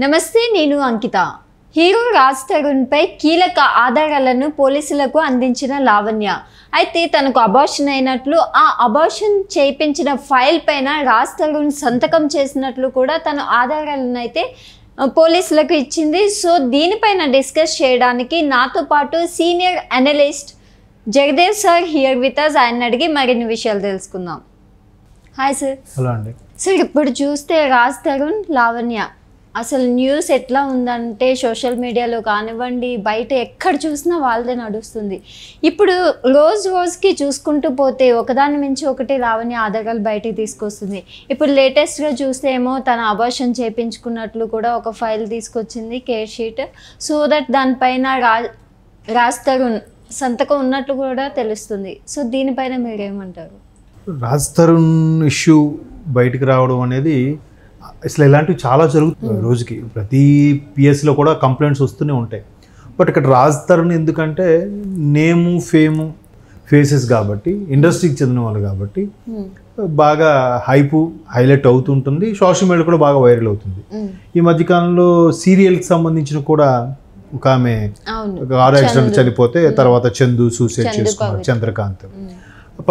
నమస్తే, నేను అంకిత. హీరో రాజ్ తరుణ్పై కీలక ఆధారాలను పోలీసులకు అందించిన లావణ్య. అయితే తనకు అబార్షన్ అయినట్లు, ఆ అబార్షన్ చేయించిన ఫైల్ పైన రాజ్ తరుణ్ సంతకం చేసినట్లు కూడా తన ఆధారాలను అయితే పోలీసులకు ఇచ్చింది. సో దీనిపైన డిస్కస్ చేయడానికి నాతో పాటు senior analyst Jagdev sir here with us. ఆయన అడిగి మరిన్ని విషయాలు తెలుసుకుందాం. Hi sir. హలో అండి. సార్, ఇప్పుడు చూస్తే రాజ్ తరుణ్, లావణ్య అసలు న్యూస్ ఎట్లా ఉందంటే సోషల్ మీడియాలో కానివ్వండి, బయట ఎక్కడ చూసినా వాళ్ళదే నడుస్తుంది. ఇప్పుడు రోజుకి చూసుకుంటూ పోతే ఒకదాని మించి ఒకటి లావణ్య ఆధారాలు బయటికి తీసుకొస్తుంది. ఇప్పుడు లేటెస్ట్గా చూస్తే ఏమో తన అబార్షన్ చేయించుకున్నట్లు కూడా ఒక ఫైల్ తీసుకొచ్చింది, కేర్ షీట్. సో దట్ దానిపైన రాజ్ తరుణ్ సంతకం ఉన్నట్లు కూడా తెలుస్తుంది. సో దీనిపైన మీరేమంటారు? రాజ్ తరుణ్ ఇష్యూ బయటకు రావడం అనేది అసలు ఇలాంటివి చాలా జరుగుతుంది. రోజుకి ప్రతి పిఎస్లో కూడా కంప్లైంట్స్ వస్తూనే ఉంటాయి. బట్ ఇక్కడ రాజ్ తరుణ్ ఎందుకంటే నేము ఫేము ఫేసెస్ కాబట్టి, ఇండస్ట్రీకి చెందిన వాళ్ళు కాబట్టి బాగా హైలైట్ అవుతుంటుంది. సోషల్ మీడియా కూడా బాగా వైరల్ అవుతుంది. ఈ మధ్యకాలంలో సీరియల్కి సంబంధించిన కూడా ఒక ఆమె కారు యాక్సిడెంట్ చనిపోతే తర్వాత చందు సూసైడ్ చేసుకున్నారు, చంద్రకాంత్,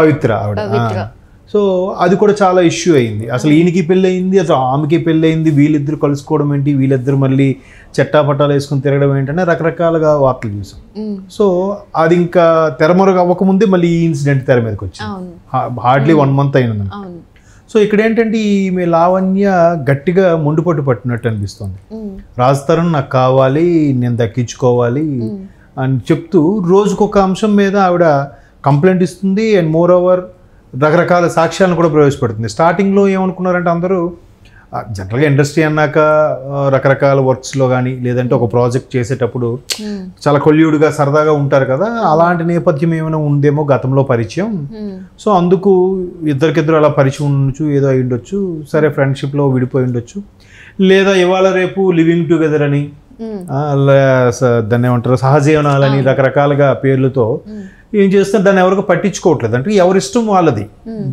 పవిత్ర ఆవిడ. సో అది కూడా చాలా ఇష్యూ అయింది. అసలు ఈయనకి పెళ్ళి అయింది, అసలు ఆమెకి పెళ్ళి అయింది, వీళ్ళిద్దరు కలుసుకోవడం ఏంటి, వీళ్ళిద్దరు మళ్ళీ చట్టాపట్టాలు వేసుకుని తిరగడం ఏంటనే రకరకాలుగా వార్తలు చూసాం. సో అది ఇంకా తెరమరుగు అవ్వకముందే మళ్ళీ ఈ ఇన్సిడెంట్ తెర మీదకి వచ్చింది. హార్డ్లీ 1 month అయినది. సో ఇక్కడ ఏంటంటే ఈమె లావణ్య గట్టిగా మొండుపట్టు పట్టినట్టు అనిపిస్తుంది. రాజ్ తరుణ్ నాకు కావాలి, నేను దక్కించుకోవాలి అని చెప్తూ రోజుకొక అంశం మీద ఆవిడ కంప్లైంట్ ఇస్తుంది. అండ్ మోర్ ఓవర్ రకరకాల సాక్ష్యాలను కూడా ప్రవేశపెడుతుంది. స్టార్టింగ్లో ఏమనుకున్నారంటే అందరూ జనరల్గా ఇండస్ట్రీ అన్నాక రకరకాల వర్క్స్లో కానీ లేదంటే ఒక ప్రాజెక్ట్ చేసేటప్పుడు చాలా కొల్యూడ్గా సరదాగా ఉంటారు కదా, అలాంటి నేపథ్యం ఏమైనా ఉందేమో గతంలో పరిచయం. సో అందుకు ఇద్దరికిద్దరు అలా పరిచయం ఉండొచ్చు, ఏదో అయి ఉండొచ్చు, సరే ఫ్రెండ్షిప్లో విడిపోయి ఉండొచ్చు, లేదా ఇవాళ రేపు లివింగ్ టుగెదర్ అని దాన్ని ఏమంటారు సహజీవనాలని రకరకాలుగా పేర్లతో ఏం చేస్తే దాన్ని ఎవరికి పట్టించుకోవట్లేదు. అంటే ఎవరి ఇష్టం వాళ్ళది,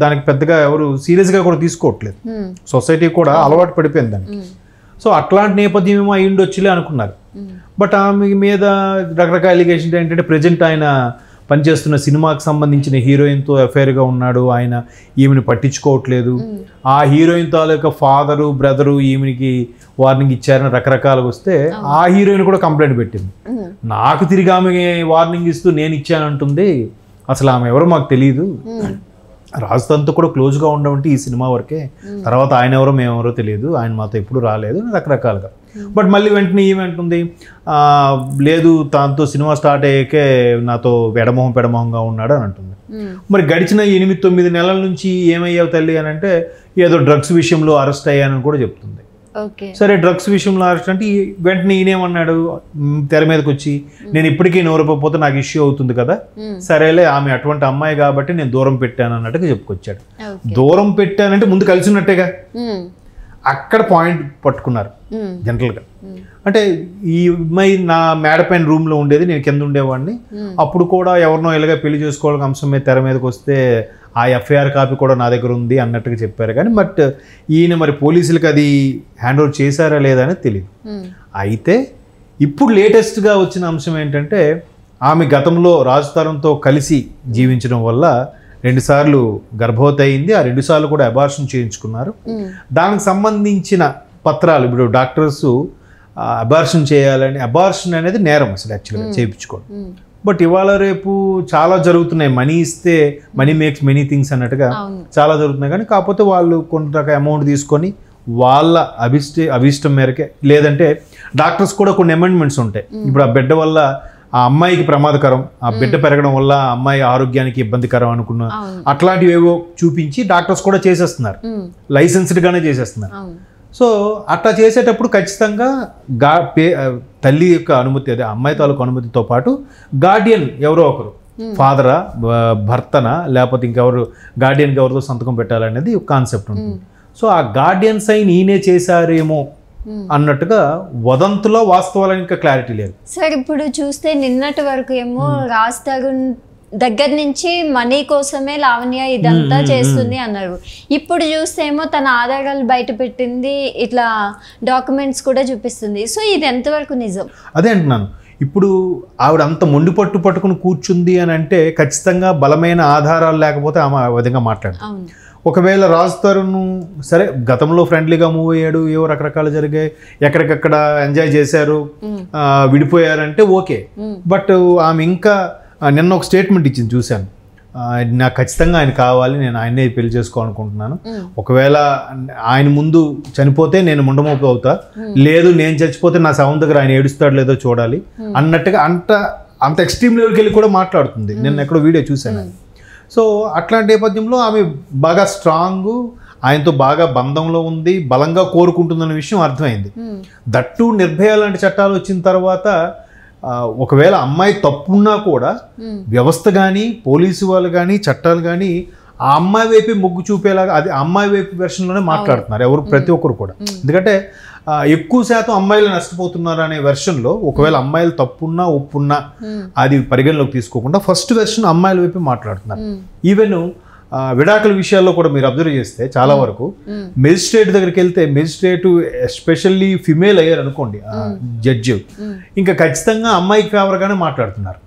దానికి పెద్దగా ఎవరు సీరియస్గా కూడా తీసుకోవట్లేదు. సొసైటీ కూడా అలవాటు పడిపోయింది దానికి. సో అట్లాంటి నేపథ్యం ఏమో అయి ఉండొచ్చులే అనుకున్నారు. బట్ ఆమె మీద రకరకాల ఎలిగేషన్ ఏంటంటే ప్రజెంట్ ఆయన పనిచేస్తున్న సినిమాకి సంబంధించిన హీరోయిన్తో అఫైర్గా ఉన్నాడు, ఆయన ఈమెను పట్టించుకోవట్లేదు, ఆ హీరోయిన్ తాలూకా ఫాదరు బ్రదరు ఈమెకి వార్నింగ్ ఇచ్చారని రకరకాలుగా వస్తే ఆ హీరోయిన్ కూడా కంప్లైంట్ పెట్టింది. నాకు తిరిగి ఆమె వార్నింగ్ ఇస్తూ నేను ఇచ్చానంటుంది, అసలు ఆమె ఎవరో మాకు తెలియదు, రాజుతో కూడా క్లోజ్గా ఉండమంటే ఈ సినిమా వరకే, తర్వాత ఆయన ఎవరో మేమెవరో తెలియదు, ఆయన మాతో ఎప్పుడు రాలేదు రకరకాలుగా. బట్ మళ్ళీ వెంటనే ఏమంటుంది, లేదు దాంతో సినిమా స్టార్ట్ అయ్యాకే నాతో పెడమొహంగా ఉన్నాడు అని అంటుంది. మరి గడిచిన 8-9 నెలల నుంచి ఏమయ్యావు తల్లి అని అంటే ఏదో డ్రగ్స్ విషయంలో అరెస్ట్ అయ్యానని కూడా చెప్తుంది. సరే డ్రగ్స్ విషయంలో అరెస్ట్ అంటే వెంటనే ఈయనేమన్నాడు తెర మీదకి వచ్చి, నేను ఇప్పటికీ నోరపోతే నాకు ఇష్యూ అవుతుంది కదా, సరేలే ఆమె అటువంటి అమ్మాయి కాబట్టి నేను దూరం పెట్టాను అన్నట్టుగా చెప్పుకొచ్చాడు. దూరం పెట్టానంటే ముందు కలిసి ఉన్నట్టేగా, అక్కడ పాయింట్ పట్టుకున్నారు జనరల్గా. అంటే ఈ అమ్మాయి నా మేడ పైన రూమ్లో ఉండేది, నేను కింద ఉండేవాడిని, అప్పుడు కూడా ఎవరినో ఇలాగ పెళ్లి చేసుకోవాలని అంశం మీద తెర మీదకి వస్తే ఆ ఎఫ్ఐఆర్ కాపీ కూడా నా దగ్గర ఉంది అన్నట్టుగా చెప్పారు. కానీ బట్ ఈయన మరి పోలీసులకు అది హ్యాండ్ ఓవర్ చేశారా లేదా అనేది తెలియదు. అయితే ఇప్పుడు లేటెస్ట్గా వచ్చిన అంశం ఏంటంటే ఆమె గతంలో రాజ్ తరుణ్తో కలిసి జీవించడం వల్ల 2 సార్లు గర్భవతి అయింది, ఆ 2 సార్లు కూడా అబార్షన్ చేయించుకున్నారు. దానికి సంబంధించిన పత్రాలు ఇప్పుడు డాక్టర్స్ అబార్షన్ చేయాలని, అబార్షన్ అనేది నేరం అసలు యాక్చువల్గా చేయించుకోవడం. బట్ ఇవాళ రేపు చాలా జరుగుతున్నాయి, మనీ ఇస్తే మనీ మేక్స్ మెనీ థింగ్స్ అన్నట్టుగా చాలా జరుగుతున్నాయి. కానీ కాకపోతే వాళ్ళు కొంత అమౌంట్ తీసుకొని వాళ్ళ అభిష్టం మేరకే, లేదంటే డాక్టర్స్ కూడా కొన్ని అమెండ్మెంట్స్ ఉంటాయి. ఇప్పుడు ఆ బిడ్డ వల్ల ఆ అమ్మాయికి ప్రమాదకరం, ఆ బిడ్డ పెరగడం వల్ల ఆ అమ్మాయి ఆరోగ్యానికి ఇబ్బందికరం అనుకున్న అట్లాంటివి ఏవో చూపించి డాక్టర్స్ కూడా చేసేస్తున్నారు, లైసెన్స్డ్గానే చేసేస్తున్నారు. సో అట్లా చేసేటప్పుడు ఖచ్చితంగా తల్లి యొక్క అనుమతి, అదే అమ్మాయి తాలూకు అనుమతితో పాటు గార్డియన్ ఎవరో ఒకరు, ఫాదరా భర్తనా లేకపోతే ఇంకెవరు గార్డియన్కి ఎవరితో సంతకం పెట్టాలనేది ఒక కాన్సెప్ట్ ఉంటుంది. సో ఆ గార్డియన్ సైన్ ఈయనే చేశారేమో అన్నట్టుగా వదంతులో వాస్తవాలు ఇంకా క్లారిటీ లేదు. సార్ ఇప్పుడు చూస్తే నిన్నటి వరకు ఏమో రాజ్ తరుణ్ దగ్గర నుంచి మనీ కోసమే లావణ్య ఇదంతా చేస్తుంది అన్నారు. ఇప్పుడు చూస్తేమో తన ఆధారాలు బయట పెట్టింది, ఇట్లా డాక్యుమెంట్స్ కూడా చూపిస్తుంది. సో ఇది ఎంతవరకు నిజం? అదే అంటున్నాను, ఇప్పుడు ఆవిడ అంత మొండి పట్టుకుని కూర్చుంది అని అంటే ఖచ్చితంగా బలమైన ఆధారాలు లేకపోతే ఆమె ఆ విధంగా మాట్లాడుతుంది. ఒకవేళ రాజ్ తరుణ్ సరే గతంలో ఫ్రెండ్లీగా మూవ్ అయ్యాడు, ఏవో రకరకాలు జరిగాయి, ఎక్కడికక్కడ ఎంజాయ్ చేశారు, విడిపోయారంటే ఓకే. బట్ ఆమె ఇంకా నిన్న ఒక స్టేట్మెంట్ ఇచ్చింది చూశాను, నాకు ఖచ్చితంగా ఆయన కావాలి, నేను ఆయన్నే పెళ్లి చేసుకోవాలనుకుంటున్నాను, ఒకవేళ ఆయన ముందు చనిపోతే నేను ముండమోపు అవుతా, లేదు నేను చచ్చిపోతే నా శవం దగ్గర ఆయన ఏడుస్తాడు లేదో చూడాలి అన్నట్టుగా అంత ఎక్స్ట్రీమ్ లెవెల్కి వెళ్ళి కూడా మాట్లాడుతుంది. నేను ఎక్కడో వీడియో చూశాను. సో అట్లాంటి నేపథ్యంలో ఆమె బాగా స్ట్రాంగ్, ఆయనతో బాగా బంధంలో ఉంది, బలంగా కోరుకుంటుందన్న విషయం అర్థమైంది. దట్టు నిర్భయ లాంటి చట్టాలు వచ్చిన తర్వాత ఒకవేళ అమ్మాయి తప్పున్నా కూడా వ్యవస్థ కానీ పోలీసు వాళ్ళు కానీ చట్టాలు కానీ ఆ అమ్మాయి వైపే మొగ్గు చూపేలాగా అది అమ్మాయి వైపు వెర్షన్లోనే మాట్లాడుతున్నారు ఎవరు ప్రతి ఒక్కరు కూడా. ఎందుకంటే ఎక్కువ శాతం అమ్మాయిలు నష్టపోతున్నారు అనే వెర్షన్లో ఒకవేళ అమ్మాయిలు తప్పున్నా ఒప్పున్నా అది పరిగణలోకి తీసుకోకుండా ఫస్ట్ వెర్షన్ అమ్మాయిల వైపే మాట్లాడుతున్నారు. ఈవెన్ విడాకుల విషయాల్లో కూడా మీరు అబ్జర్వ్ చేస్తే చాలా వరకు మెజిస్ట్రేట్ దగ్గరికి వెళ్తే మెజిస్ట్రేట్ ఎస్పెషల్లీ ఫిమేల్ అయ్యారు అనుకోండి జడ్జి, ఇంకా ఖచ్చితంగా అమ్మాయికి ఫేవర్గానే మాట్లాడుతున్నారు.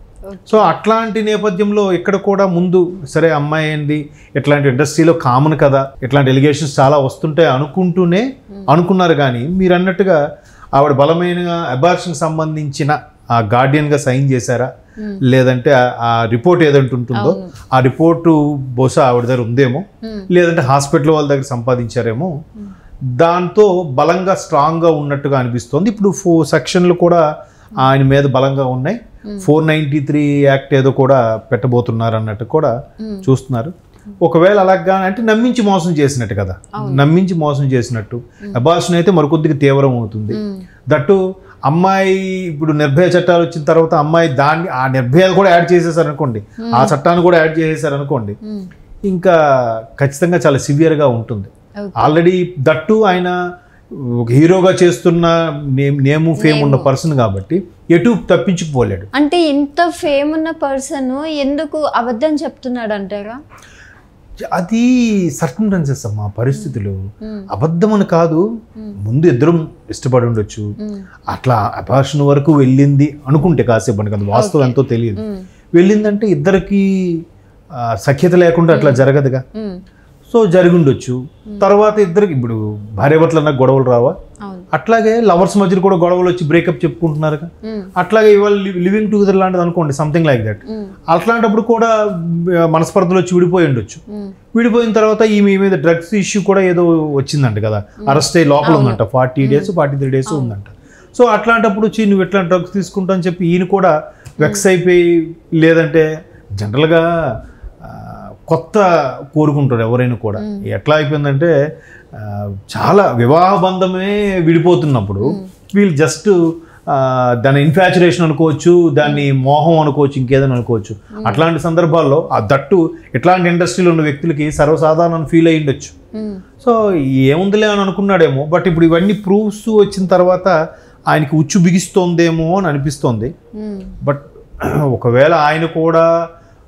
సో అట్లాంటి నేపథ్యంలో ఇక్కడ కూడా ముందు సరే అమ్మాయి ఏంది ఇట్లాంటి ఇండస్ట్రీలో కామన్ కదా, ఇట్లాంటి ఎలిగేషన్స్ చాలా వస్తుంటాయి అనుకున్నారు. కానీ మీరు అన్నట్టుగా ఆవిడ బలమైన అబార్షన్కి సంబంధించిన ఆ గార్డియన్గా సైన్ చేశారా, లేదంటే ఆ రిపోర్ట్ ఏదంటే ఉంటుందో ఆ రిపోర్టు బహుశా ఆవిడ దగ్గర ఉందేమో, లేదంటే హాస్పిటల్ వాళ్ళ దగ్గర సంపాదించారేమో, దాంతో బలంగా స్ట్రాంగ్గా ఉన్నట్టుగా అనిపిస్తోంది. ఇప్పుడు 4 సెక్షన్లు కూడా ఆయన మీద బలంగా ఉన్నాయి. 493 యాక్ట్ ఏదో కూడా పెట్టబోతున్నారు అన్నట్టు కూడా చూస్తున్నారు. ఒకవేళ అలాగా అంటే నమ్మించి మోసం చేసినట్టు కదా, నమ్మించి మోసం చేసినట్టు. అబార్షన్ అయితే మరికొద్దిగా తీవ్రం అవుతుంది. దట్టు అమ్మాయి ఇప్పుడు నిర్భయ చట్టాలు వచ్చిన తర్వాత అమ్మాయి దాన్ని ఆ నిర్భయాలు కూడా యాడ్ చేసేసారు అనుకోండి, ఆ చట్టాన్ని కూడా యాడ్ చేసేసారు అనుకోండి, ఇంకా ఖచ్చితంగా చాలా సివియర్గా ఉంటుంది. ఆల్రెడీ దట్టు ఆయన ఒక హీరోగా చేస్తున్న నేము ఫేమ్ ఉన్న పర్సన్ కాబట్టి ఎటు తప్పించుకుపోలేడు. అంటే ఇంత ఫేమ్ ఉన్న పర్సన్ ఎందుకు అబద్ధం చెప్తున్నాడు అంటారా? అది సర్కమ్స్టాన్సెస్ అమ్మా, పరిస్థితులు. అబద్ధం అని కాదు, ముందు ఇద్దరం ఇష్టపడి ఉండొచ్చు, అట్లా అబార్షన్ వరకు వెళ్ళింది అనుకుంటే కాసేపు మనకి అది వాస్తవం ఎంతో తెలియదు. వెళ్ళిందంటే ఇద్దరికి సఖ్యత లేకుండా అట్లా జరగదుగా. సో జరిగి ఉండొచ్చు. తర్వాత ఇద్దరికి ఇప్పుడు భార్యాభర్తలు అన్న గొడవలు రావా, అట్లాగే లవర్స్ మధ్యలో కూడా గొడవలు వచ్చి బ్రేకప్ చెప్పుకుంటున్నారు. అట్లాగే ఇవాళ లివింగ్ టుగెదర్ లాంటిది అనుకోండి, సంథింగ్ లైక్ దట్. అట్లాంటప్పుడు కూడా మనస్పర్ధలు వచ్చి విడిపోయి ఉండొచ్చు. విడిపోయిన తర్వాత ఈమె మీద డ్రగ్స్ ఇష్యూ కూడా ఏదో వచ్చిందంట కదా, అరెస్ట్ అయ్యి లోపల ఉందంట, 40 days 43 days ఉందంట. సో అట్లాంటప్పుడు వచ్చి నువ్వు ఎట్లా డ్రగ్స్ తీసుకుంటా అని చెప్పి ఈయన కూడా వెక్స్ అయిపోయి, లేదంటే జనరల్గా కొత్త కోరుకుంటారు ఎవరైనా కూడా. ఎట్లా అయిపోయిందంటే చాలా వివాహ బంధమే విడిపోతున్నప్పుడు వీళ్ళు జస్ట్ దాని ఇన్ఫాచురేషన్ అనుకోవచ్చు, దాన్ని మోహం అనుకోవచ్చు, ఇంకేదైనా అనుకోవచ్చు. అట్లాంటి సందర్భాల్లో ఆ దట్టు ఇట్లాంటి ఇండస్ట్రీలో ఉన్న వ్యక్తులకి సర్వసాధారణ ఫీల్ అయ్యి ఉండొచ్చు. సో ఏముందిలే అని అనుకున్నాడేమో. బట్ ఇప్పుడు ఇవన్నీ ప్రూఫ్స్ వచ్చిన తర్వాత ఆయనకి ఉచ్చు బిగిస్తోందేమో అని అనిపిస్తోంది. బట్ ఒకవేళ ఆయన కూడా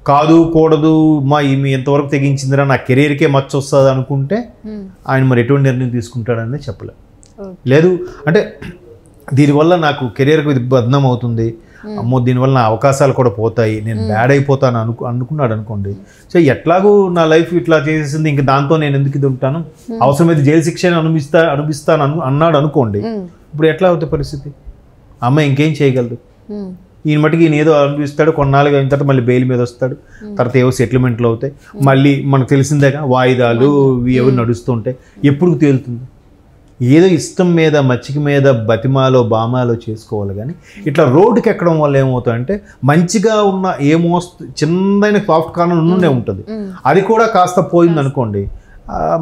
కాదు కూడదు మా ఈమె ఎంతవరకు తెగించిందిరా, నా కెరీర్కే మచ్చ వస్తుంది అనుకుంటే ఆయన మరి ఎటువంటి నిర్ణయం తీసుకుంటాడని చెప్పలేదు. లేదు అంటే దీనివల్ల నాకు కెరీర్కి బదనం అవుతుంది, అమ్మో దీనివల్ల నా అవకాశాలు కూడా పోతాయి, నేను బ్యాడ్ అయిపోతాను అనుకున్నాడు అనుకోండి. సో ఎట్లాగూ నా లైఫ్ ఇట్లా చేసేసింది, ఇంక దాంతో నేను ఎందుకు ఇది ఉంటాను, అవసరమైతే జైలు శిక్షని అనుభవిస్తాను అన్నాడు అనుకోండి. ఇప్పుడు ఎట్లా అవుతాయి పరిస్థితి? అమ్మాయి ఇంకేం చేయగలదు? ఈయన మటుకు ఈయన ఏదో అనిపిస్తాడు, కొన్నాళ్ళుగా అయిన తర్వాత మళ్ళీ బెయిల్ మీద వస్తాడు, తర్వాత ఏవో సెటిల్మెంట్లు అవుతాయి, మళ్ళీ మనకు తెలిసిందేగా వాయిదాలు ఎవరు నడుస్తుంటాయి, ఎప్పుడు తేలుతుంది? ఏదో ఇష్టం మీద మచ్చిక మీద బతిమాలో బామాలో చేసుకోవాలి. కానీ ఇట్లా రోడ్డుకి ఎక్కడం వల్ల ఏమవుతుందంటే మంచిగా ఉన్న చిన్నదైన సాఫ్ట్ కార్నర్ ఉన్నే ఉంటుంది, అది కూడా కాస్త పోయింది అనుకోండి,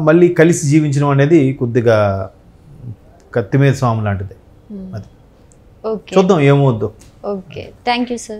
మళ్ళీ కలిసి జీవించడం అనేది కొద్దిగా కత్తి మీద స్వామి లాంటిది. అది చూద్దాం ఏమవుద్దో. Okay, thank you sir.